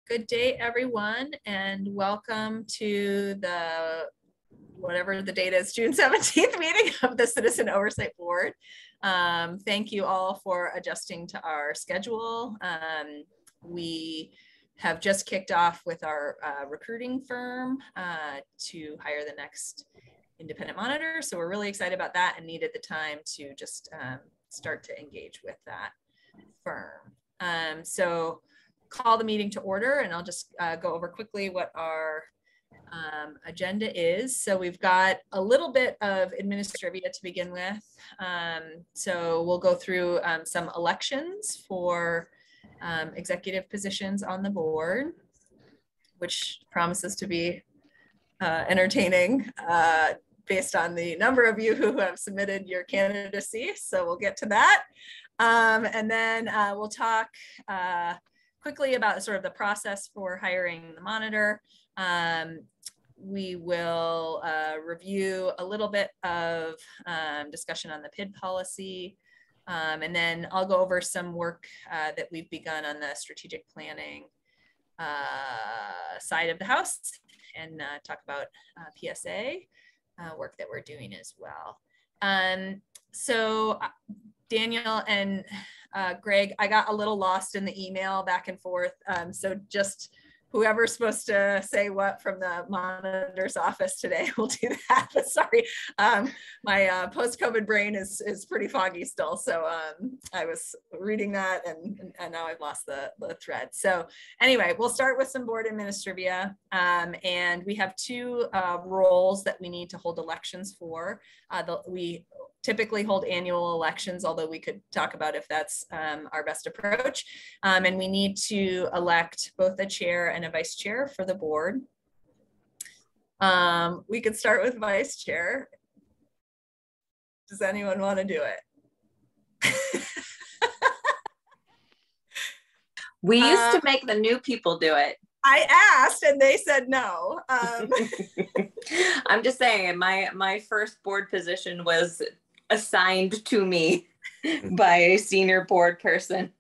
Good day, everyone, and welcome to the, whatever the date is, June 17th meeting of the Citizen Oversight Board. Thank you all for adjusting to our schedule. We have just kicked off with our recruiting firm to hire the next independent monitor. So we're really excited about that and needed the time to just start to engage with that firm. So call the meeting to order, and I'll just go over quickly what our agenda is. So we've got a little bit of administrivia to begin with. So we'll go through some elections for executive positions on the board, which promises to be entertaining based on the number of you who have submitted your candidacy. So we'll get to that. And then we'll talk quickly about sort of the process for hiring the monitor. We will review a little bit of discussion on the PID policy. And then I'll go over some work that we've begun on the strategic planning side of the house and talk about PSA work that we're doing as well. So Daniel and Greg, I got a little lost in the email back and forth. So just whoever's supposed to say what from the monitor's office today will do that. But sorry, my post-COVID brain is pretty foggy still. So I was reading that and now I've lost the thread. So anyway, we'll start with some board administrivia. And we have two roles that we need to hold elections for. We typically hold annual elections, although we could talk about if that's our best approach. And we need to elect both a chair and a vice chair for the board. We could start with vice chair. Does anyone want to do it? We used to make the new people do it. I asked and they said no. I'm just saying my first board position was assigned to me by a senior board person.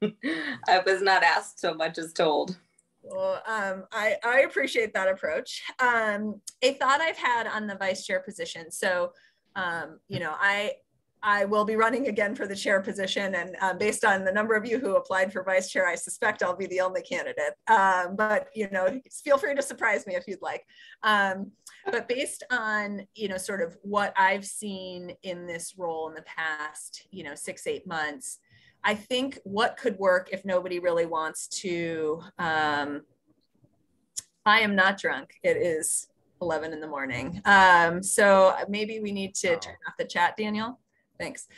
I was not asked so much as told. Well, I appreciate that approach. A thought I've had on the vice chair position. So, you know, I will be running again for the chair position, and based on the number of you who applied for vice chair, I suspect I'll be the only candidate. But, you know, feel free to surprise me if you'd like. But based on, you know, sort of what I've seen in this role in the past, you know, 6-8 months, I think what could work if nobody really wants to, I am not drunk. It is 11 in the morning. So maybe we need to turn off the chat, Daniel. Thanks.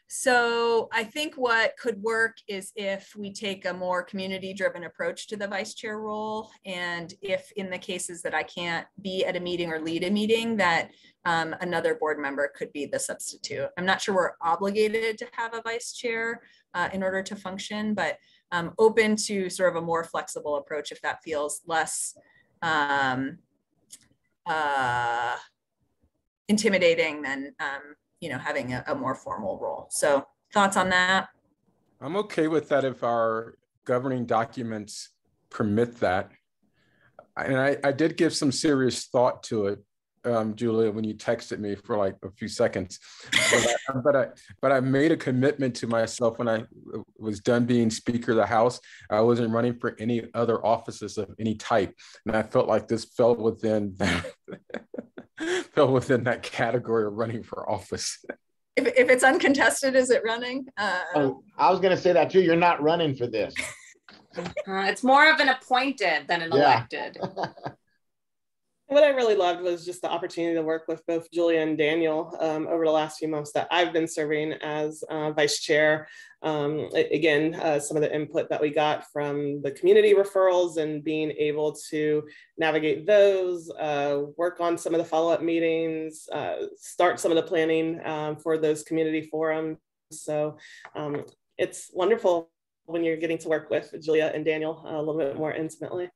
So I think what could work is if we take a more community-driven approach to the vice chair role, and if in the cases that I can't be at a meeting or lead a meeting, that another board member could be the substitute. I'm not sure we're obligated to have a vice chair in order to function, but open to sort of a more flexible approach if that feels less intimidating than you know, having a more formal role. So thoughts on that? I'm okay with that if our governing documents permit that. And I did give some serious thought to it, Julia, when you texted me for like a few seconds. But I made a commitment to myself when I was done being Speaker of the House. I wasn't running for any other offices of any type. And I felt like this fell within that. Fell within that category of running for office. If it's uncontested, is it running? I was going to say that too. You're not running for this. It's more of an appointed than an elected. What I really loved was just the opportunity to work with both Julia and Daniel over the last few months that I've been serving as vice chair. Again, some of the input that we got from the community referrals and being able to navigate those, work on some of the follow-up meetings, start some of the planning for those community forums. So it's wonderful when you're getting to work with Julia and Daniel a little bit more intimately.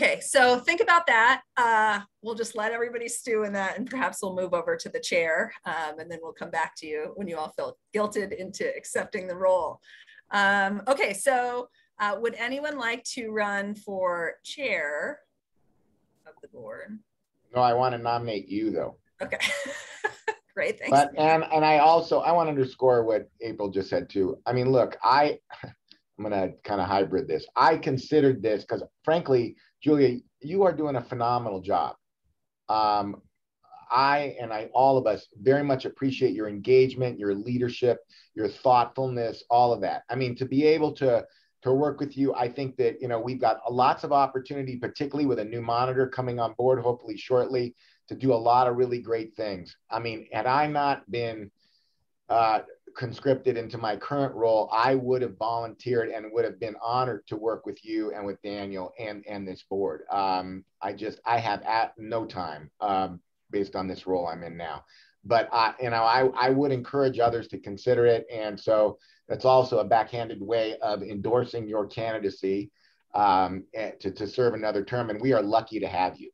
Okay, so think about that. We'll just let everybody stew in that, and perhaps we'll move over to the chair, and then we'll come back to you when you all feel guilted into accepting the role. Okay, so would anyone like to run for chair of the board? No, I want to nominate you though. Okay, great, thanks. But and I want to underscore what April just said too. I mean, look, I'm gonna kind of hybrid this. I considered this because frankly, Julia, you are doing a phenomenal job. All of us very much appreciate your engagement, your leadership, your thoughtfulness, all of that. I mean, to be able to work with you, I think that, we've got lots of opportunity, particularly with a new monitor coming on board, hopefully shortly, to do a lot of really great things. I mean, had I not been conscripted into my current role, I would have volunteered and would have been honored to work with you and with Daniel and this board. I have at no time based on this role I'm in now, but I would encourage others to consider it. And so that's also a backhanded way of endorsing your candidacy to serve another term. And we are lucky to have you.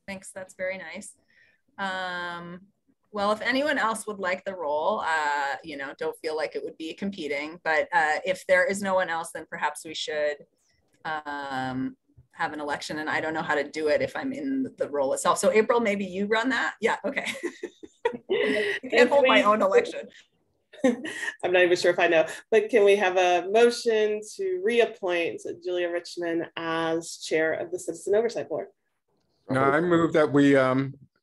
Thanks, that's very nice. Well, if anyone else would like the role, don't feel like it would be competing, but if there is no one else, then perhaps we should have an election, and I don't know how to do it if I'm in the role itself. So April, maybe you run that? Yeah, okay. I can't hold my own election. I'm not even sure if I know, but can we have a motion to reappoint Julia Richmond as chair of the Citizen Oversight Board? No, I move that we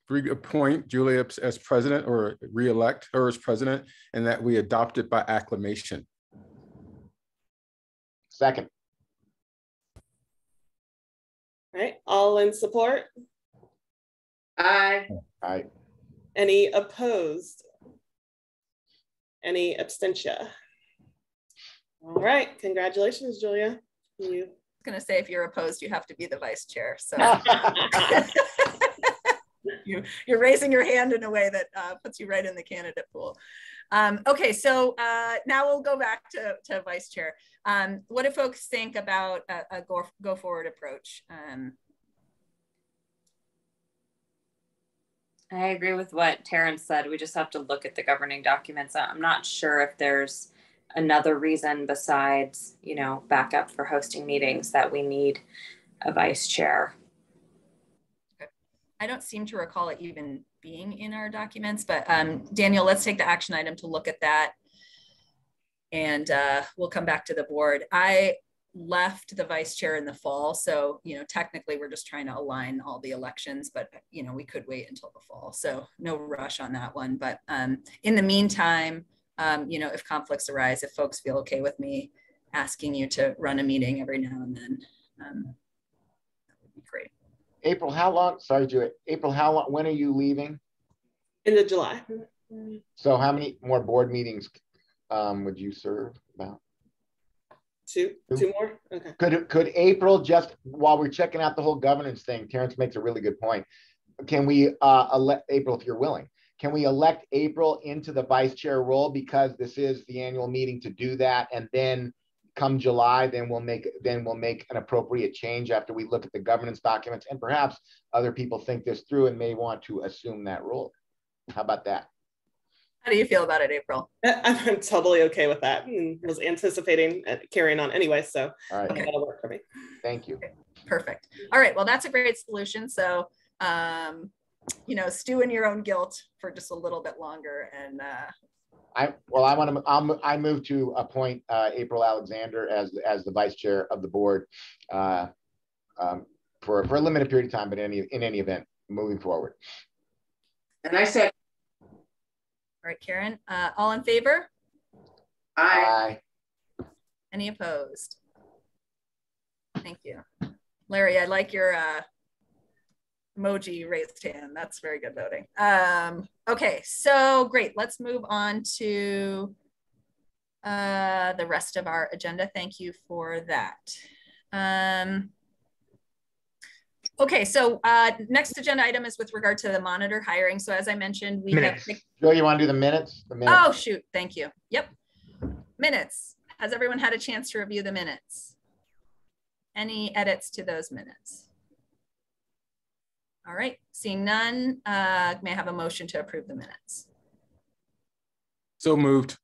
reappoint Julia as president, or re-elect her as president, and that we adopt it by acclamation. Second. All right, all in support? Aye. Aye. Any opposed? Any abstention? All right, congratulations, Julia. You. I was gonna say, if you're opposed, you have to be the vice chair. So you're raising your hand in a way that puts you right in the candidate pool. Okay, so now we'll go back to vice chair. What do folks think about a go forward approach? I agree with what Terrence said. We just have to look at the governing documents. I'm not sure if there's another reason besides, backup for hosting meetings that we need a vice chair. Okay. I don't seem to recall it even being in our documents, but Daniel, let's take the action item to look at that, and we'll come back to the board. I left the vice chair in the fall, so technically we're just trying to align all the elections, but we could wait until the fall, so no rush on that one. But in the meantime, if conflicts arise, if folks feel okay with me asking you to run a meeting every now and then, that would be great. April, how long? Sorry, Julia. April, how long? When are you leaving? End of July. So how many more board meetings would you serve? About Two more. Okay. Could April, just while we're checking out the whole governance thing, Terrence makes a really good point. Can we elect April, if you're willing? Can we elect April into the vice chair role, because this is the annual meeting to do that, and then come July, then we'll make an appropriate change after we look at the governance documents, and perhaps other people think this through and may want to assume that role. How about that? How do you feel about it, April? I'm totally okay with that, and was anticipating carrying on anyway, so all right. That'll work for me. Thank you. Okay. Perfect. All right, well, that's a great solution. So stew in your own guilt for just a little bit longer, and I move to appoint April Alexander as the vice chair of the board for a limited period of time, but in any event moving forward. And I said, all right, Karen, all in favor? Aye. Any opposed? Thank you. Larry, I like your emoji raised hand. That's very good voting. Okay, so great. Let's move on to the rest of our agenda. Thank you for that. Okay, so next agenda item is with regard to the monitor hiring. So as I mentioned, we have... Joe, you want to do the minutes? Oh, shoot. Thank you. Yep. Minutes. Has everyone had a chance to review the minutes? Any edits to those minutes? All right, seeing none, may I have a motion to approve the minutes? So moved.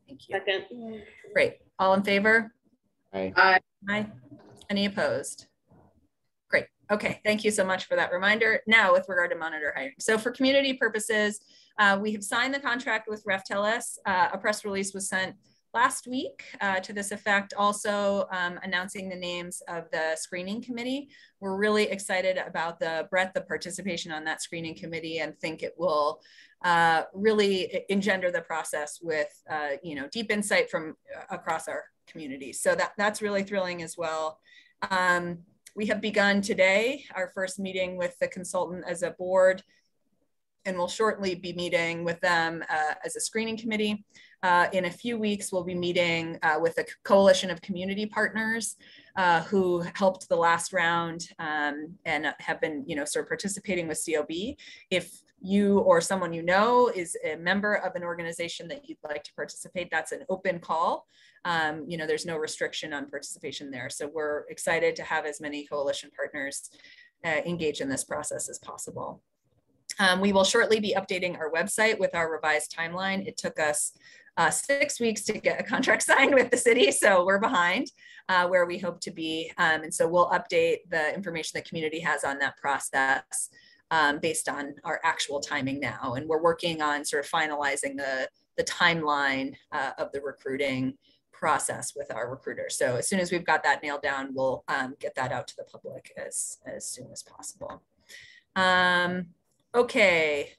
Thank you. Second. Great. All in favor? Aye. Aye. Any opposed? Great. Okay. Thank you so much for that reminder. Now, with regard to monitor hiring. So for community purposes, we have signed the contract with RefTLS. A press release was sent last week to this effect, also announcing the names of the screening committee. We're really excited about the breadth of participation on that screening committee and think it will really engender the process with deep insight from across our community. So that's really thrilling as well. We have begun today our first meeting with the consultant as a board, and we'll shortly be meeting with them as a screening committee. In a few weeks, we'll be meeting with a coalition of community partners who helped the last round and have been, sort of participating with COB. If you or someone you know is a member of an organization that you'd like to participate, that's an open call. There's no restriction on participation there. So we're excited to have as many coalition partners engage in this process as possible. We will shortly be updating our website with our revised timeline. It took us 6 weeks to get a contract signed with the city, so we're behind where we hope to be. And so we'll update the information the community has on that process based on our actual timing now. And we're working on sort of finalizing the timeline of the recruiting process with our recruiters. So as soon as we've got that nailed down, we'll get that out to the public as soon as possible. Okay.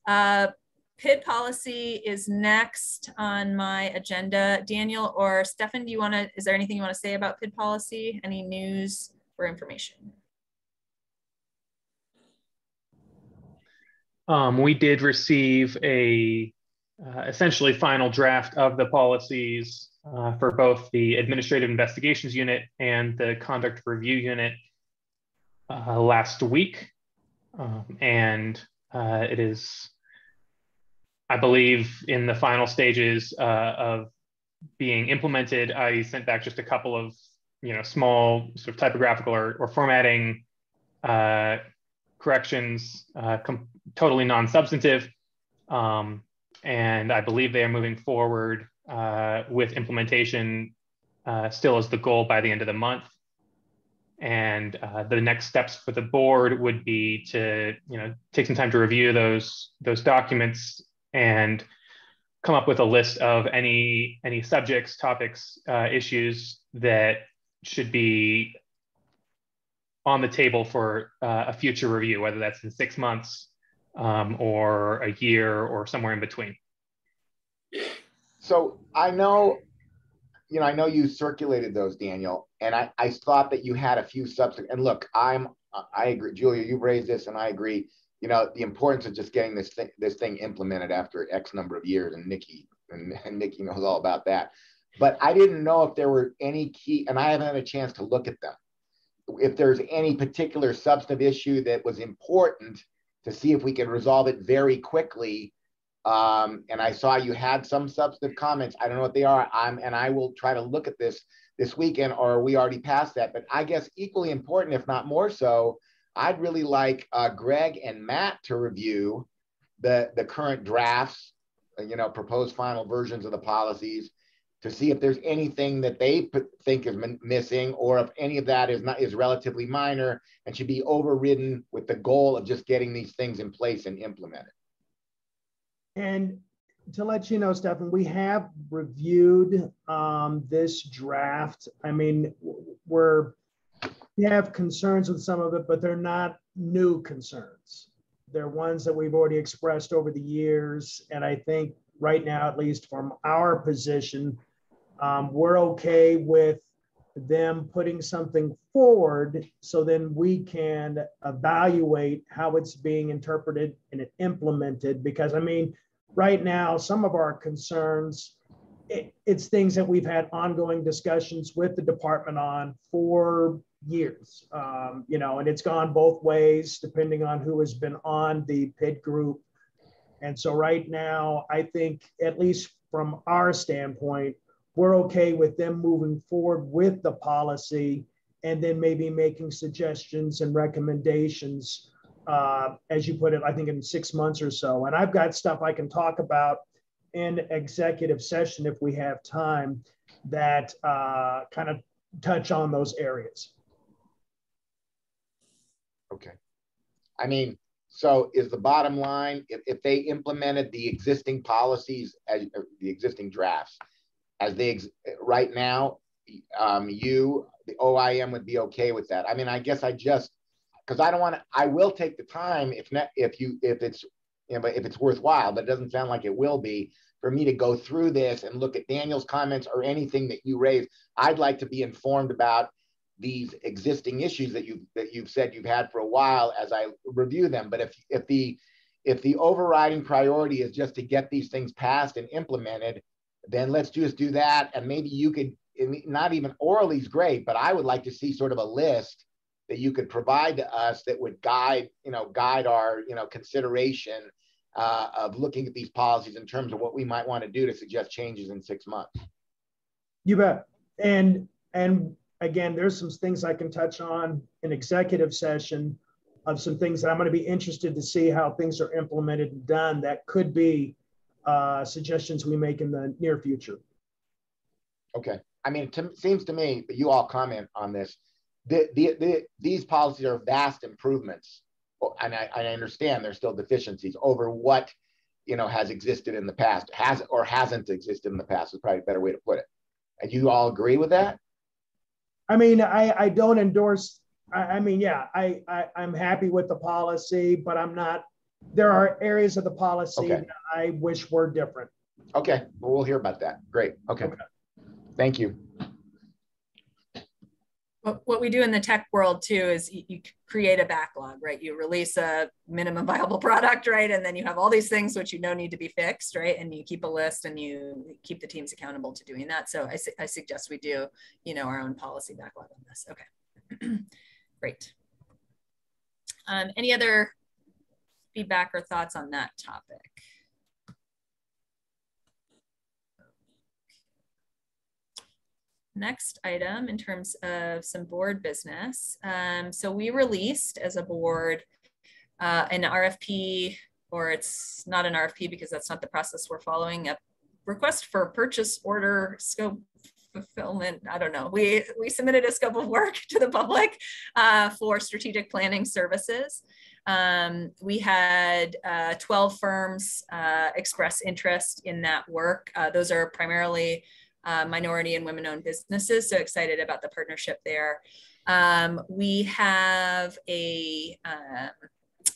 PID policy is next on my agenda. Daniel or Stefan, is there anything you want to say about PID policy? Any news or information? We did receive a essentially final draft of the policies for both the Administrative Investigations Unit and the Conduct Review Unit last week. It is, I believe, in the final stages of being implemented. I sent back just a couple of, small sort of typographical or formatting corrections, totally non-substantive. And I believe they are moving forward with implementation still as the goal by the end of the month. And the next steps for the board would be to, take some time to review those documents and come up with a list of any subjects, topics, issues that should be on the table for a future review, whether that's in 6 months or a year or somewhere in between. So I know you circulated those, Daniel, and I thought that you had a few substance. And look, I agree, Julia, you've raised this, and I agree. The importance of just getting this thing implemented after X number of years, and Nikki knows all about that. But I didn't know if there were any key, and I haven't had a chance to look at them, if there's any particular substantive issue that was important to see if we could resolve it very quickly. And I saw you had some substantive comments. I don't know what they are. And I will try to look at this weekend, or are we already past that? But I guess equally important, if not more so, I'd really like Greg and Matt to review the current drafts, proposed final versions of the policies, to see if there's anything that they think is missing, or if any of that is relatively minor and should be overridden with the goal of just getting these things in place and implemented. And to let you know, Stefan, we have reviewed this draft. I mean, we have concerns with some of it, but they're not new concerns. They're ones that we've already expressed over the years. And I think right now, at least from our position, we're okay with them putting something forward so then we can evaluate how it's being interpreted and implemented. Because I mean, right now, some of our concerns, it's things that we've had ongoing discussions with the department on for years, and it's gone both ways depending on who has been on the PID group. And so right now, I think, at least from our standpoint, we're okay with them moving forward with the policy and then maybe making suggestions and recommendations, as you put it, I think in 6 months or so. And I've got stuff I can talk about in executive session if we have time that kind of touch on those areas. Okay. I mean, so is the bottom line, if they implemented the existing policies, as the existing drafts, as they right now, the OIM would be okay with that? I mean, I guess because I don't want to, I will take the time if it's, but if it's worthwhile, but it doesn't sound like it will be, for me to go through this and look at Daniel's comments or anything that you raised. I'd like to be informed about these existing issues that you've said you've had for a while as I review them. But if the overriding priority is just to get these things passed and implemented, then let's just do that. And maybe you could, not even orally is great, but I would like to see sort of a list that you could provide to us that would guide our, consideration of looking at these policies in terms of what we might want to do to suggest changes in 6 months. You bet. And again, there's some things I can touch on in executive session of some things that I'm going to be interested to see how things are implemented and done that could be suggestions we make in the near future. Okay. I mean, it seems to me, but you all comment on this, these policies are vast improvements. And I understand there's still deficiencies over what, has existed in the past, has or hasn't existed in the past is probably a better way to put it. And you all agree with that? I mean, I don't endorse, I'm happy with the policy, but I'm not, there are areas of the policy that I wish were different. Okay, well, we'll hear about that. Great, okay. Thank you. What we do in the tech world too is you create a backlog, right? You release a minimum viable product, right? And then you have all these things which need to be fixed, right? And you keep a list and you keep the teams accountable to doing that. So I suggest we do, our own policy backlog on this. Okay, great. Any other feedback or thoughts on that topic? Next item in terms of some board business. So we released as a board an RFP, or it's not an RFP because that's not the process we're following, a request for purchase order scope fulfillment. I don't know. We submitted a scope of work to the public for strategic planning services. We had 12 firms express interest in that work. Those are primarily minority and women-owned businesses, so excited about the partnership there. We have a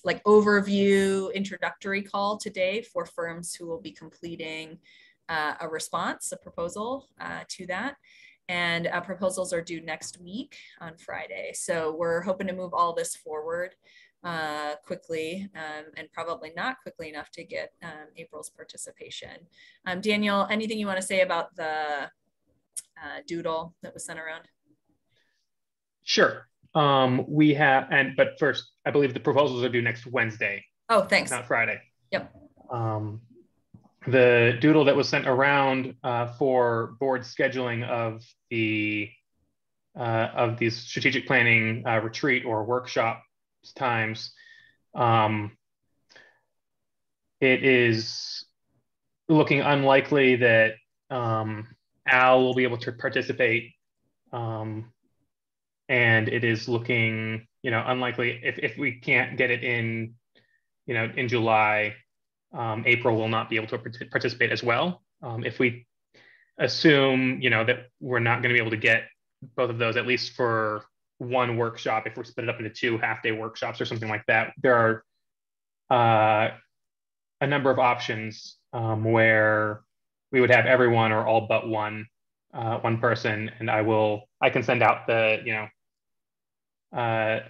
overview introductory call today for firms who will be completing a response, a proposal to that. And proposals are due next week on Friday. So we're hoping to move all this forward quickly and probably not quickly enough to get April's participation. Daniel, anything you want to say about the doodle that was sent around? Sure. But first, I believe the proposals are due next Wednesday. Oh, thanks. Not Friday. Yep. The doodle that was sent around for board scheduling of these strategic planning retreat or workshop times, it is looking unlikely that Al will be able to participate, and it is looking, unlikely if we can't get it in, in July. April will not be able to participate as well. If we assume, that we're not going to be able to get both of those, at least for one workshop, if we're split it up into 2 half-day workshops or something like that, there are a number of options where we would have everyone or all but one person. And I can send out the, I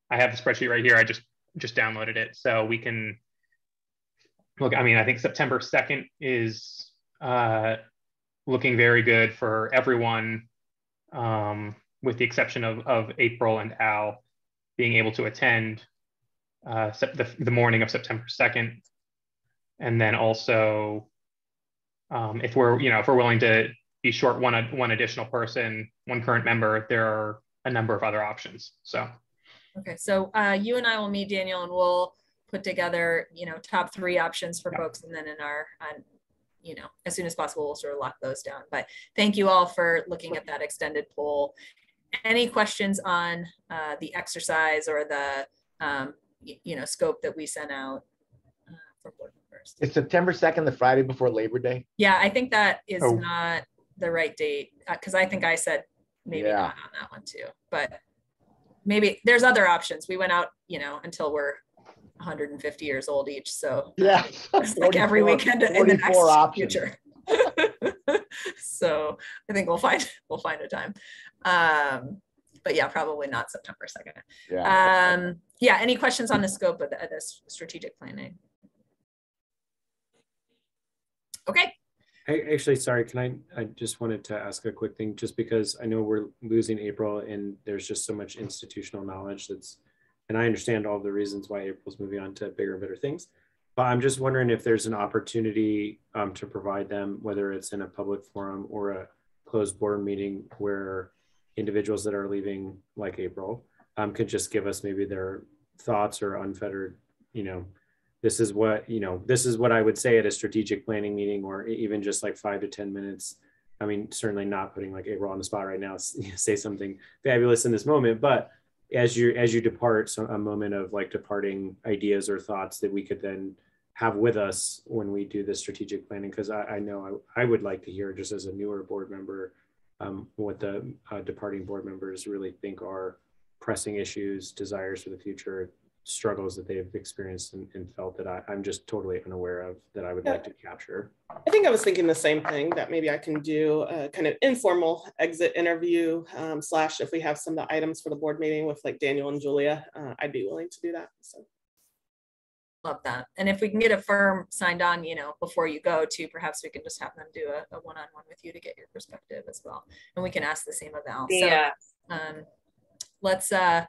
have the spreadsheet right here. I just downloaded it, so we can look. I mean, I think September 2nd is looking very good for everyone, with the exception of April and Al being able to attend the morning of September 2nd. And then also, if we're willing to be short one additional person, one current member, there are a number of other options. So. Okay, so you and I will meet, Daniel, and we'll put together, top 3 options for folks, and then in our, as soon as possible, we'll sort of lock those down. But thank you all for looking at that extended poll. Any questions on the exercise or the, scope that we sent out for board members? Is September 2nd the Friday before Labor Day? Yeah, I think that is not the right date, because I think I said maybe not on that one too, but maybe there's other options. We went out, until we're 150 years old each. So yeah, it's like every weekend in the next options. Future. So I think we'll find a time. But yeah, probably not September 2nd. Yeah. Any questions on the scope of this strategic planning? Okay. Hey, actually, sorry, I just wanted to ask a quick thing, just because I know we're losing April and there's just so much institutional knowledge and I understand all the reasons why April's moving on to bigger and better things, but I'm just wondering if there's an opportunity to provide them, whether it's in a public forum or a closed board meeting, where individuals that are leaving, like April, could just give us maybe their thoughts or unfettered, this is what I would say at a strategic planning meeting, or even just like 5 to 10 minutes. I mean, certainly not putting like April on the spot right now, say something fabulous in this moment, but as you depart, a moment of like departing ideas or thoughts that we could then have with us when we do the strategic planning. Because I know I would like to hear, just as a newer board member, what the departing board members really think are pressing issues, desires for the future, struggles that they've experienced and felt that I'm just totally unaware of, that I would like to capture. I think I was thinking the same thing, that maybe I can do a kind of informal exit interview / if we have some of the items for the board meeting with like Daniel and Julia, I'd be willing to do that. So. Love that. And if we can get a firm signed on, before you go too, perhaps we can just have them do a one-on-one with you to get your perspective as well. And we can ask the same of Val. Yeah. So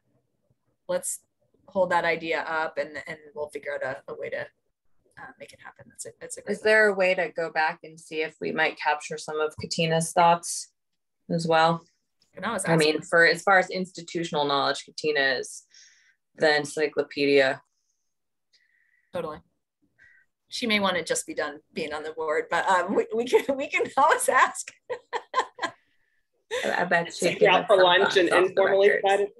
let's hold that idea up, and we'll figure out a way to make it happen. That's a great. Is there a way to go back and see if we might capture some of Katina's thoughts as well? I mean, for as far as institutional knowledge, Katina is the encyclopedia. Totally. She may want to just be done being on the board, but we can always ask. I bet she take her out for lunch and informally invited.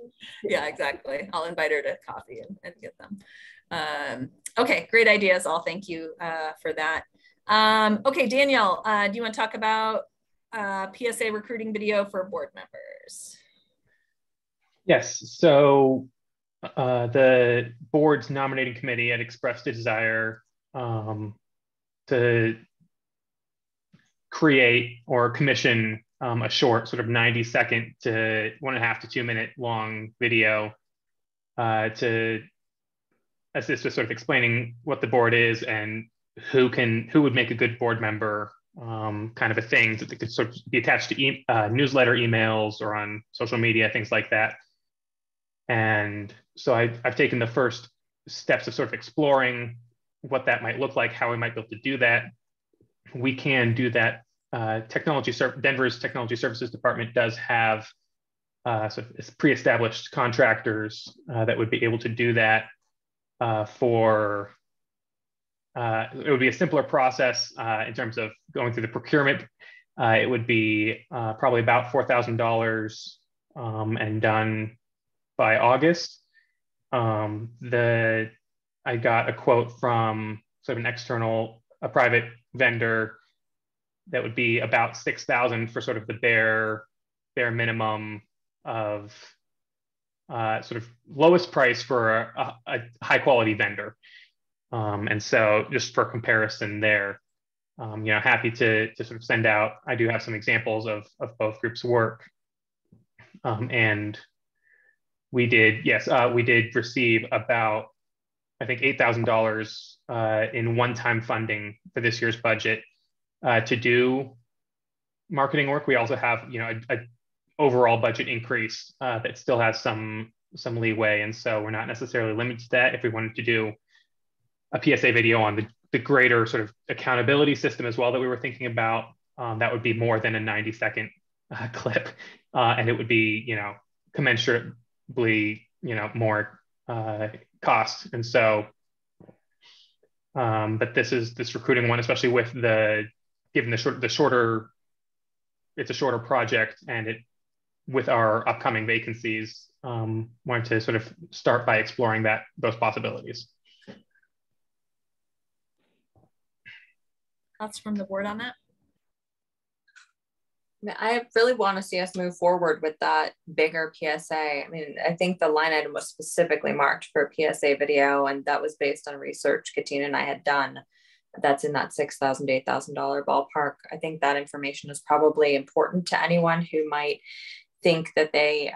Yeah, exactly. I'll invite her to coffee and get them. Okay, great ideas all. Thank you for that. Okay, Danielle, do you want to talk about PSA recruiting video for board members? Yes, so the board's nominating committee had expressed a desire to create or commission a short sort of 90-second to 1.5 to 2 minute long video to assist with sort of explaining what the board is and who would make a good board member, kind of a thing that could sort of be attached to newsletter emails or on social media, things like that. And so I've taken the first steps of sort of exploring what that might look like, how we might be able to do that. We can do that. Denver's Technology Services Department does have sort of pre-established contractors that would be able to do that it would be a simpler process in terms of going through the procurement. It would be probably about $4,000 and done by August. I got a quote from sort of an external, a private vendor that would be about $6,000 for sort of the bare minimum of sort of lowest price for a high quality vendor. And so just for comparison there, happy to sort of send out, I do have some examples of both groups' work. And we did receive about, I think, $8,000 in one-time funding for this year's budget to do marketing work. We also have, a overall budget increase that still has some leeway, and so we're not necessarily limited to that. If we wanted to do a PSA video on the greater sort of accountability system as well that we were thinking about, that would be more than a 90-second clip, and it would be, commensurately, more cost. And so, but this recruiting one, especially with given the shorter, it's a shorter project, and with our upcoming vacancies, wanted to sort of start by exploring those possibilities. Thoughts from the board on that? I really want to see us move forward with that bigger PSA. I mean, I think the line item was specifically marked for PSA video, and that was based on research Katina and I had done. That's in that $6,000 to $8,000 ballpark. I think that information is probably important to anyone who might think that they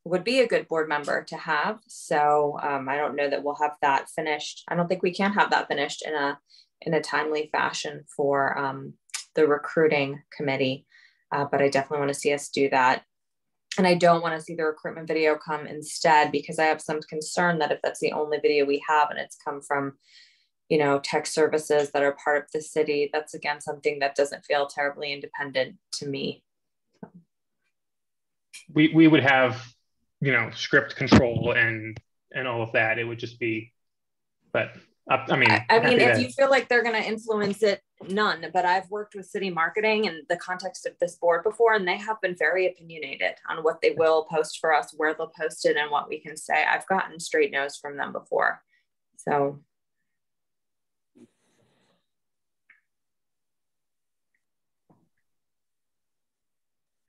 would be a good board member to have. So I don't know that we'll have that finished. I don't think we can have that finished in a timely fashion for the recruiting committee. But I definitely want to see us do that. And I don't want to see the recruitment video come instead, because I have some concern that if that's the only video we have and it's come from, tech services that are part of the city, that's again something that doesn't feel terribly independent to me. We would have, script control and all of that. It would just be, but I mean, if you feel like they're going to influence it, none. But I've worked with city marketing in the context of this board before, and they have been very opinionated on what they will post for us, where they'll post it, and what we can say. I've gotten straight no's from them before. So.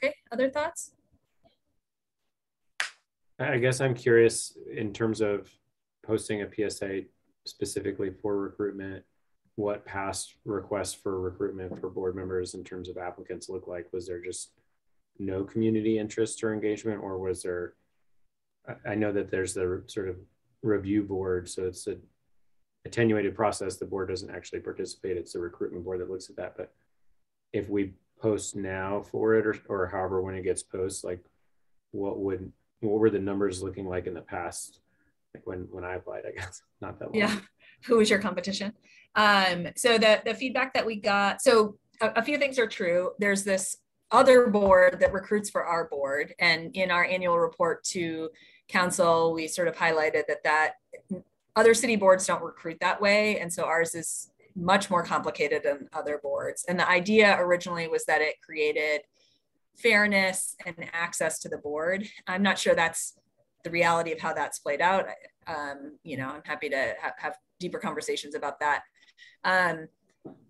Okay, other thoughts? I guess I'm curious in terms of posting a PSA specifically for recruitment, what past requests for recruitment for board members in terms of applicants look like. Was there just no community interest or engagement, or was there, I know that there's the sort of review board, so it's an attenuated process. The board doesn't actually participate. It's the recruitment board that looks at that. But if we post now for it, or however, when it gets posted, like what were the numbers looking like in the past? Like when I applied, I guess, not that long. Yeah. Who was your competition? So the feedback that we got, so a few things are true. There's this other board that recruits for our board. And in our annual report to council, we sort of highlighted that other city boards don't recruit that way. And so ours is much more complicated than other boards. And the idea originally was that it created fairness and access to the board. I'm not sure that's the reality of how that's played out. I'm happy to have deeper conversations about that.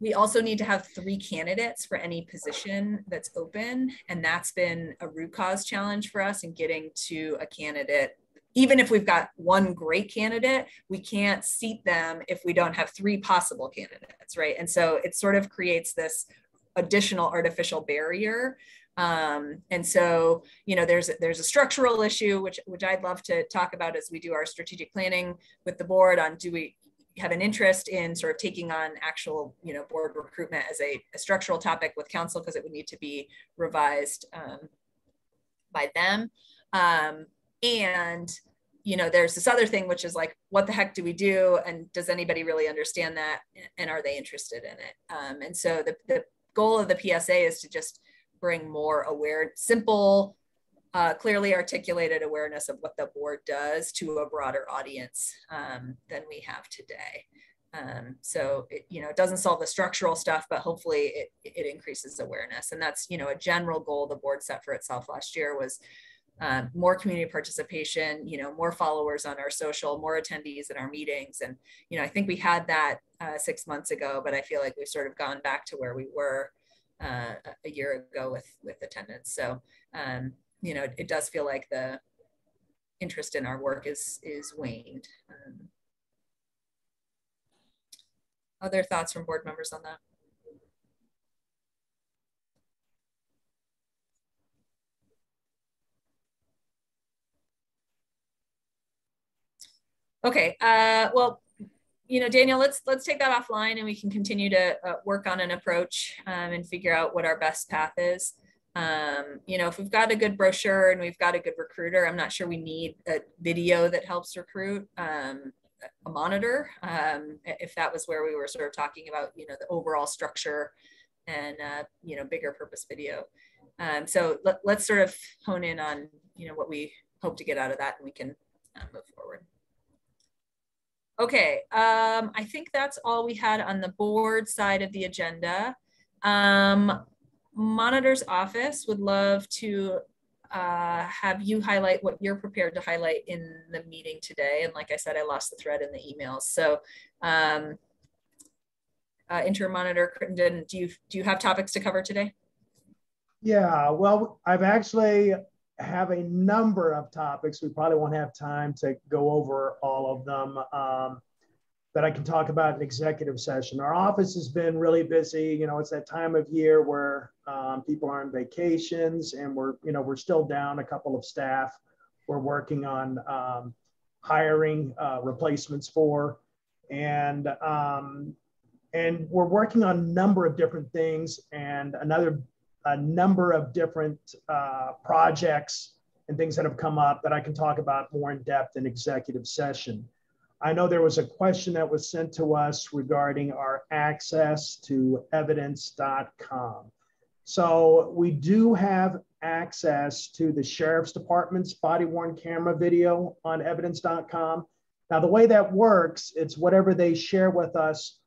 We also need to have 3 candidates for any position that's open. And that's been a root cause challenge for us in getting to a candidate. Even if we've got one great candidate, we can't seat them if we don't have 3 possible candidates, right? And so it sort of creates this additional artificial barrier. And so, there's a structural issue, which I'd love to talk about as we do our strategic planning with the board on, do we have an interest in sort of taking on actual, board recruitment as a structural topic with council, because it would need to be revised by them. And, there's this other thing, which is like, what the heck do we do? And does anybody really understand that? And are they interested in it? And so the goal of the PSA is to just bring more simple, clearly articulated awareness of what the board does to a broader audience than we have today. So it doesn't solve the structural stuff, but hopefully it increases awareness. And that's, a general goal the board set for itself last year was more community participation, more followers on our social, more attendees at our meetings. And, I think we had that 6 months ago, but I feel like we've sort of gone back to where we were a year ago with attendance. So, it does feel like the interest in our work is waned. Other thoughts from board members on that? Okay, well, Daniel, let's take that offline and we can continue to work on an approach and figure out what our best path is. If we've got a good brochure and we've got a good recruiter, I'm not sure we need a video that helps recruit, a monitor. If that was where we were sort of talking about, the overall structure and bigger purpose video. So let's sort of hone in on what we hope to get out of that, and we can move forward. Okay, I think that's all we had on the board side of the agenda. Monitor's office would love to have you highlight what you're prepared to highlight in the meeting today. And like I said, I lost the thread in the emails. So Interim Monitor Crittenden, do you have topics to cover today? Yeah, well, I've actually have a number of topics. We probably won't have time to go over all of them that I can talk about in executive session. Our office has been really busy. It's that time of year where people are on vacations, and we're still down a couple of staff we're working on hiring replacements for. And we're working on a number of different things, and a number of different projects and things that have come up that I can talk about more in depth in executive session. I know there was a question that was sent to us regarding our access to evidence.com. So we do have access to the Sheriff's Department's body-worn camera video on evidence.com. Now, the way that works, it's whatever they share with us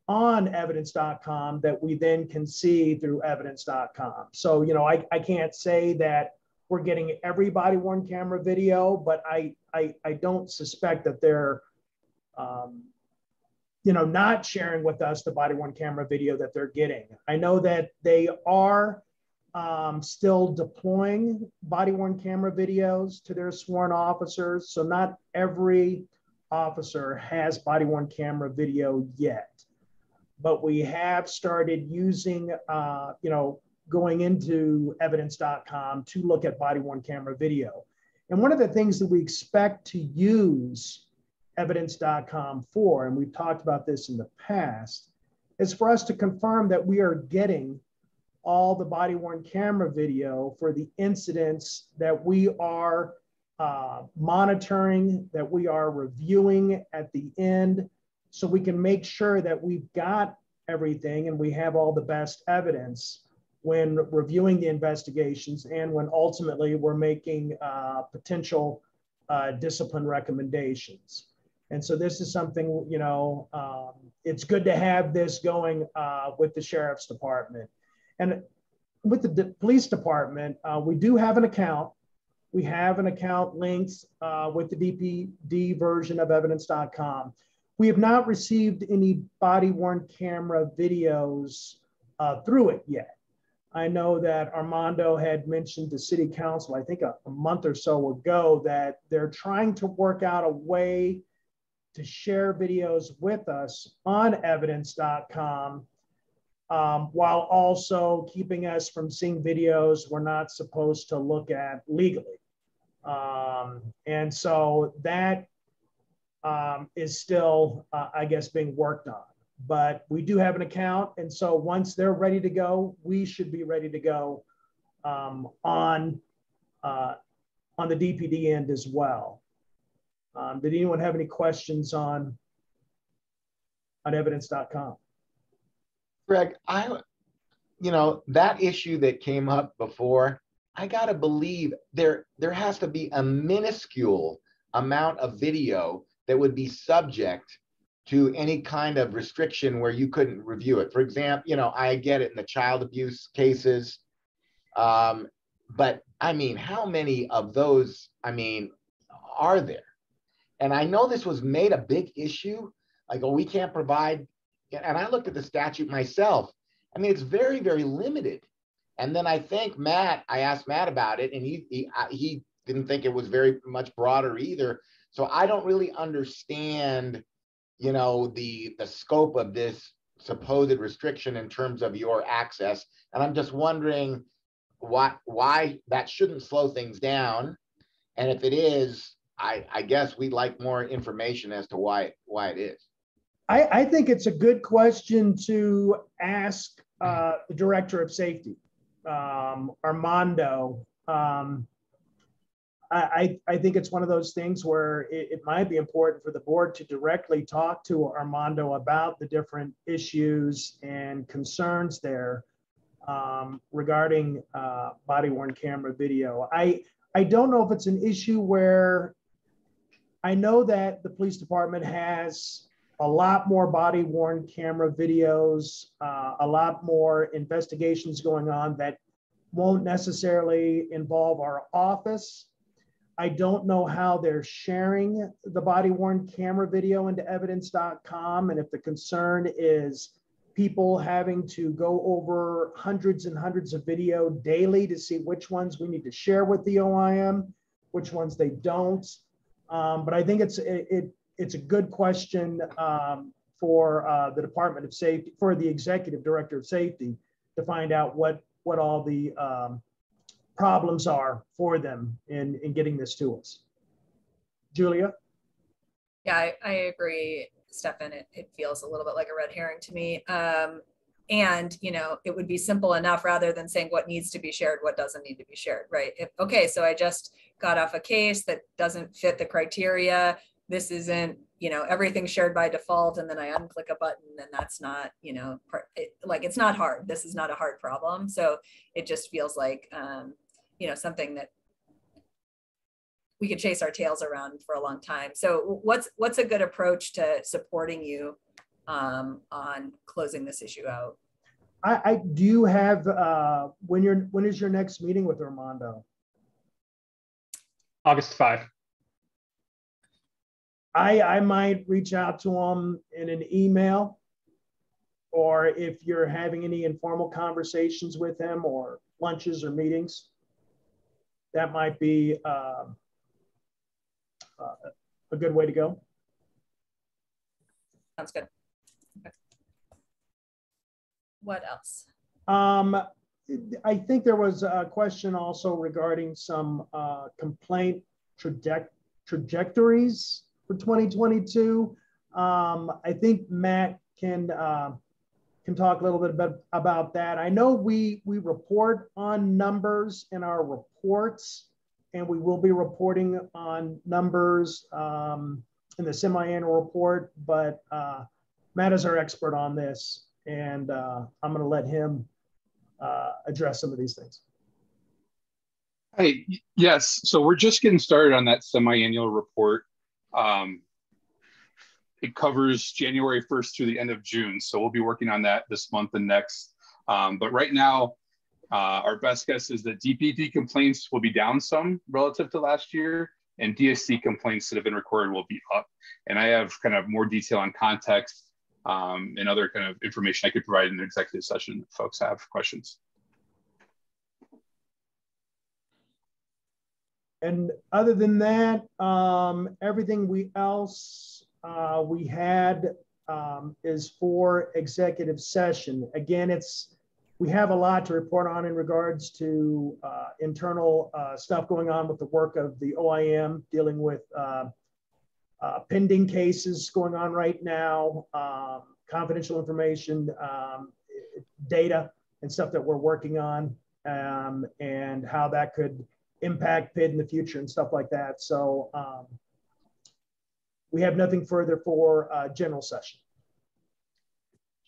on evidence.com that we then can see through evidence.com. So, I can't say that we're getting every body-worn camera video, but I don't suspect that they're, not sharing with us the body-worn camera video that they're getting. I know that they are still deploying body-worn camera videos to their sworn officers. So not every officer has body-worn camera video yet, but we have started using, going into evidence.com to look at body-worn camera video. And one of the things that we expect to use evidence.com for, and we've talked about this in the past, is for us to confirm that we are getting all the body-worn camera video for the incidents that we are monitoring, that we are reviewing at the end, so we can make sure that we've got everything and we have all the best evidence when reviewing the investigations and when ultimately we're making potential discipline recommendations. And so this is something, it's good to have this going with the Sheriff's Department. And with the Police Department, we do have an account. We have an account linked with the DPD version of evidence.com. We have not received any body-worn camera videos through it yet. I know that Armando had mentioned to City Council, I think a month or so ago, that they're trying to work out a way to share videos with us on evidence.com while also keeping us from seeing videos we're not supposed to look at legally. And so that is still, I guess, being worked on. But we do have an account. And so once they're ready to go, we should be ready to go on the DPD end as well. Did anyone have any questions on evidence.com? Greg, that issue that came up before, I gotta believe there has to be a minuscule amount of video that would be subject to any kind of restriction where you couldn't review it. For example, I get it in the child abuse cases, but I mean, how many of those, are there? And I know this was made a big issue, like, oh, we can't provide, and I looked at the statute myself. It's very, very limited. And then I think I asked Matt about it, and he didn't think it was very much broader either. So I don't really understand, the scope of this supposed restriction in terms of your access. And I'm just wondering why that shouldn't slow things down. And if it is, I guess we'd like more information as to why it is. I think it's a good question to ask the Director of Safety, Armando. I think it's one of those things where it might be important for the board to directly talk to Armando about the different issues and concerns there regarding body-worn camera video. I don't know if it's an issue where I know that the police department has a lot more body-worn camera videos, a lot more investigations going on that won't necessarily involve our office. I don't know how they're sharing the body-worn camera video into evidence.com, and if the concern is people having to go over hundreds and hundreds of video daily to see which ones we need to share with the OIM, which ones they don't. But I think it's a good question for the Department of Safety, for the Executive Director of Safety, to find out what all the problems are for them in getting this to us. Julia? Yeah, I agree, Stefan. It feels a little bit like a red herring to me. And, you know, it would be simple enough rather than saying what needs to be shared, what doesn't need to be shared, right? Okay, so I just got off a case that doesn't fit the criteria. This isn't, you know, everything's shared by default, and then I unclick a button, and that's not, you know, it's not hard. This is not a hard problem. So it just feels like, you know, something that we could chase our tails around for a long time. So what's a good approach to supporting you on closing this issue out? I do you have when is your next meeting with Armando? August 5. I might reach out to him in an email, or if you're having any informal conversations with him or lunches or meetings, that might be a good way to go. Sounds good. Okay. What else? I think there was a question also regarding some complaint trajectories for 2022. I think Matt can talk a little bit about that. I know we report on numbers in our reports, and we will be reporting on numbers in the semi-annual report, but Matt is our expert on this, and I'm going to let him address some of these things. Hey, yes, so we're just getting started on that semi-annual report. It covers January 1st through the end of June, so we'll be working on that this month and next. But right now, our best guess is that DPD complaints will be down some relative to last year, and DSC complaints that have been recorded will be up. And I have kind of more detail on context and other kind of information I could provide in an executive session if folks have questions. And other than that, everything we had is for executive session. Again, we have a lot to report on in regards to internal stuff going on with the work of the OIM, dealing with pending cases going on right now, confidential information, data and stuff that we're working on, and how that could impact PID in the future and stuff like that. So we have nothing further for general session.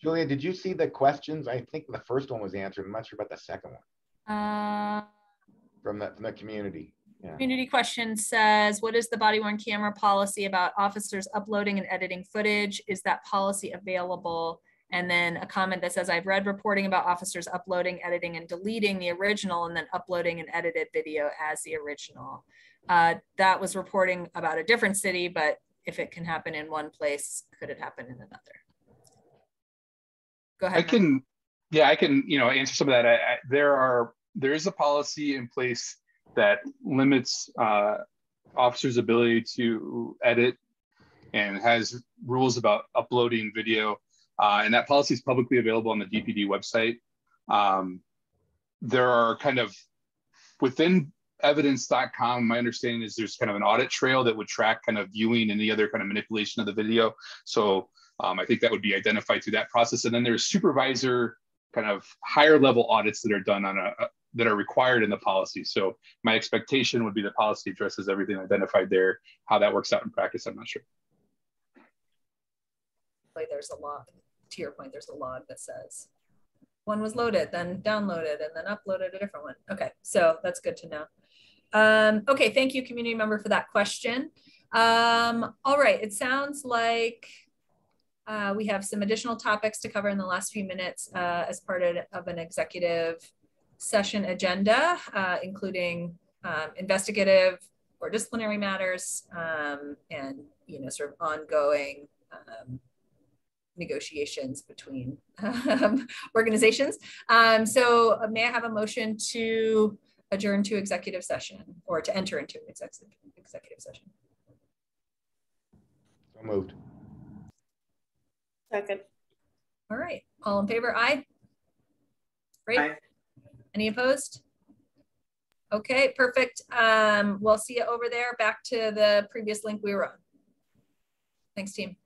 Julia, did you see the questions? I think the first one was answered. I'm not sure about the second one. From the community. Yeah. Community question says, what is the body-worn camera policy about officers uploading and editing footage? Is that policy available? And then a comment that says, I've read reporting about officers uploading, editing, and deleting the original and then uploading an edited video as the original. That was reporting about a different city, but if it can happen in one place, could it happen in another? Go ahead. I can answer some of that. There is a policy in place that limits officers' ability to edit and has rules about uploading video. And that policy is publicly available on the DPD website. There are kind of within evidence.com, my understanding is there's kind of an audit trail that would track kind of viewing and any other kind of manipulation of the video. So I think that would be identified through that process. And then there's supervisor kind of higher level audits that are done on that are required in the policy. So my expectation would be the policy addresses everything identified there. How that works out in practice, I'm not sure. Like there's a log, to your point, there's a log that says one was loaded, then downloaded, and then uploaded a different one. Okay, so that's good to know. Okay, thank you, community member, for that question. All right, it sounds like we have some additional topics to cover in the last few minutes as part of an executive session agenda, including investigative or disciplinary matters and sort of ongoing negotiations between organizations. So may I have a motion to adjourn to executive session or to enter into an executive session? So moved. Second. All right, all in favor, aye? Great. Aye. Any opposed? Okay, perfect. We'll see you over there, back to the previous link we were on. Thanks, team.